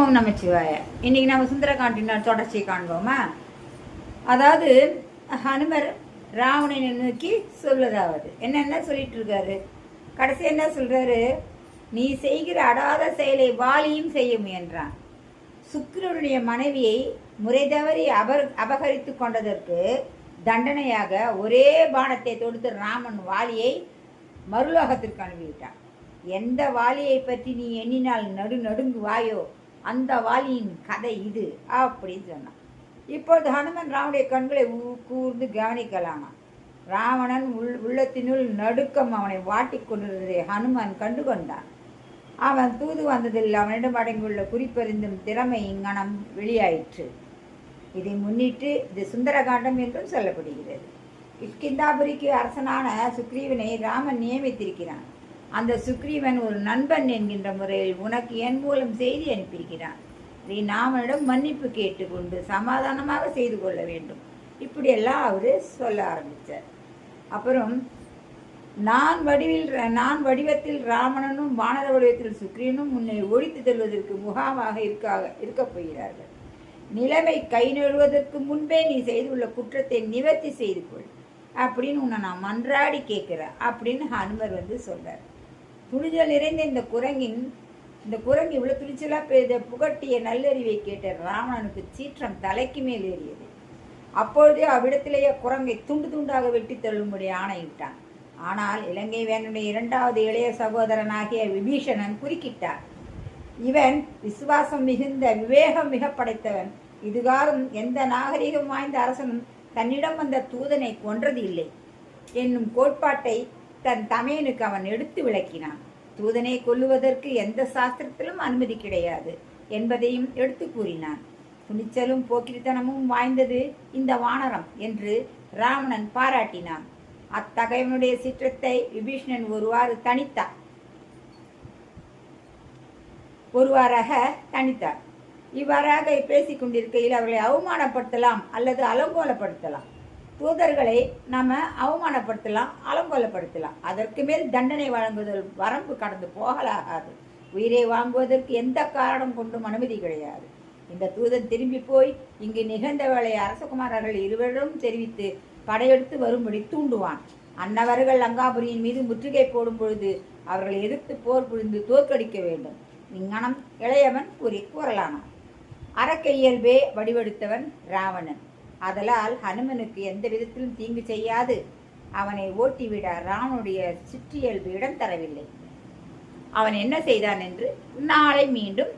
ஓம் நமச்சிவாய. இன்னைக்கு நம்ம சுந்தரகாண்டின் தொடர்ச்சியை காண்போமா? அதாவது ஹனுமர் ராவணனை நோக்கி சொல்வதாவது என்னென்ன சொல்லிட்டு இருக்காரு. கடைசி என்ன சொல்றாரு? நீ செய்கிற அடாத செயலை வாலியும் செய்ய முயன்றான். சுக்கிரனுடைய மனைவியை முறை தவறி அபகரித்து கொண்டதற்கு தண்டனையாக ஒரே பானத்தை தொடுத்து ராமன் வாலியை மறுலோகத்திற்கு அனுப்பிவிட்டான். எந்த வாலியை பற்றி நீ எண்ணினால் நடுங்குவாயோ அந்த வாலியின் கதை இது அப்படின்னு சொன்னான். இப்பொழுது ஹனுமன் ராவனுடைய கண்களை கூர்ந்து கவனிக்கலானான். ராவணன் உள்ளத்தினுள் நடுக்கம் அவனை வாட்டிக் கொண்டிருந்ததை ஹனுமன் கண்டு கொண்டான். அவன் தூது வந்ததில் அவனிடம் அடங்கியுள்ள குறிப்பறிந்தும் திறமை இங்கனம் வெளியாயிற்று. இதை முன்னிட்டு இது சுந்தரகாண்டம் என்றும் சொல்லப்படுகிறது. கிஷ்கிந்தாபுரிக்கு அரசனான சுக்ரீவனை ராமன் நியமித்திருக்கிறான். அந்த சுக்ரீவன் ஒரு நண்பன் என்கின்ற முறையில் உனக்கு என் மூலம் செய்தி அனுப்பியிருக்கிறான். இதை நாமனிடம் மன்னிப்பு கேட்டுக்கொண்டு சமாதானமாக செய்து கொள்ள வேண்டும். இப்படியெல்லாம் அவர் சொல்ல ஆரம்பித்தார். அப்புறம் நான் வடிவத்தில் ராவணனும் வானர வடிவத்தில் சுக்ரீவனும் உன்னை ஒழித்து செல்வதற்கு முகாமாக இருக்கப் போகிறார்கள். நிலைமை கை நழுவதற்கு முன்பே நீ செய்துள்ள குற்றத்தை நிவர்த்தி செய்து கொள் அப்படின்னு உன்னை நான் மன்றாடி கேட்கிறேன் அப்படின்னு ஹனுமர் சொல்றார். துணிச்சல் நிறைந்த இந்த குரங்கு இவ்வளவு துணிச்சலா பெய்த புகட்டிய நல்லறிவை கேட்ட ராவணனுக்கு சீற்றம் தலைக்கு மேல் ஏறியது. அப்பொழுதே அவ்விடத்திலேயே குரங்கை துண்டு துண்டாக வெட்டி தள்ளும்படி ஆணையிட்டான். ஆனால் இலங்கை வேந்தனுடைய இரண்டாவது இளைய சகோதரனாகிய விபீஷணன் குறுக்கிட்டார். இவன் விசுவாசம் மிகுந்த விவேகம் மிக படைத்தவன். இதுகாரும் எந்த நாகரிகம் வாய்ந்த அரசனும் தன்னிடம் வந்த தூதனை கொன்றது இல்லை என்னும் கோட்பாட்டை தன் தமையனுக்கு அவன் எடுத்து விளக்கினான். தூதனை கொல்லுவதற்கு எந்த சாஸ்திரத்திலும் அனுமதி கிடையாது என்பதையும் எடுத்து கூறினான். துணிச்சலும் போக்கிரித்தனமும் வாய்ந்தது இந்த வானரம் என்று ராவணன் பாராட்டினான். அத்தகையவனுடைய சிற்றத்தை விபீஷணன் ஒருவாறாக தனித்தார். இவ்வாறாக பேசிக் கொண்டிருக்கையில் அவர்களை அவமானப்படுத்தலாம் அல்லது அலங்கோலப்படுத்தலாம். தூதர்களை நம்ம அவமானப்படுத்தலாம், அலங்கோலப்படுத்தலாம். அதற்கு மேல் தண்டனை வழங்குவதில் வரம்பு கடந்து போகலாகாது. உயிரை வாங்குவதற்கு எந்த காரணம் கொண்டும் அனுமதி கிடையாது. இந்த தூதன் திரும்பி போய் இங்கு நிகழ்ந்த வேளை அரசகுமாரர்கள் இருவரும் தெரிவித்து படையெடுத்து வரும்படி தூண்டுவான். அன்னவர்கள் லங்காபுரியின் மீது முற்றுகை போடும் பொழுது அவர்களை எதிர்த்து போர் புரிந்து தோற்கடிக்க வேண்டும். இங்கனம் இளையவன் கூறலானான். அரக்க இயல்பே வடிவெடுத்தவன் ராவணன். அதலால் ஹனுமனுக்கு எந்த விதத்திலும் தீங்கு செய்யாது அவனை ஓட்டிவிட ராவனுடைய சிற்றியல்பு இடம் தரவில்லை. அவன் என்ன செய்தான் என்று நாளை மீண்டும்